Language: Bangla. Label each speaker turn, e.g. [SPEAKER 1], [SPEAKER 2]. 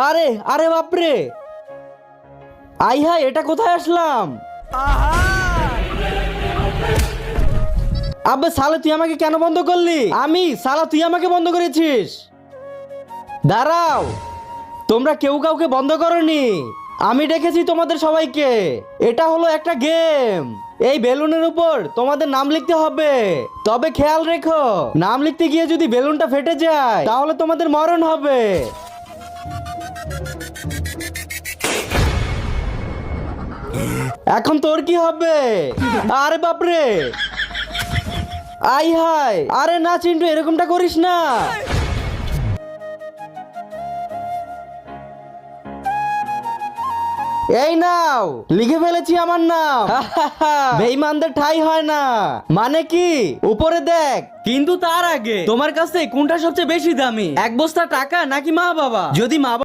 [SPEAKER 1] আরে আরে বাপরে, আই হাই, এটা কোথায় আসলাম? আবে সালে, তুই আমাকে কেন বন্ধ করলি? সালা, তুই আমাকে বন্ধ করেছিস। দাঁড়াও, তোমরা কেউ কাউকে বন্ধ করনি, আমি ডেকেছি তোমাদের সবাইকে। এটা হলো একটা গেম। এই বেলুনের উপর তোমাদের নাম লিখতে হবে, তবে খেয়াল রেখো, নাম লিখতে গিয়ে যদি বেলুনটা ফেটে যায় তাহলে তোমাদের মরণ হবে। এখন তোর কি হবে? আরে বাপরে, আই হাই, আরে না চিন্টু, এরকমটা করিস না। এই নাও, লিখে ফেলেছি আমার নাম। বেঈমানদের ঠাঁই হয় না। মানে কি? উপরে দেখ। কিন্তু তার আগে তোমার কাছে কোনটা সবচেয়ে বেশি দামি, এক বস্তা টাকা নাকি মা বাবা? যদি মা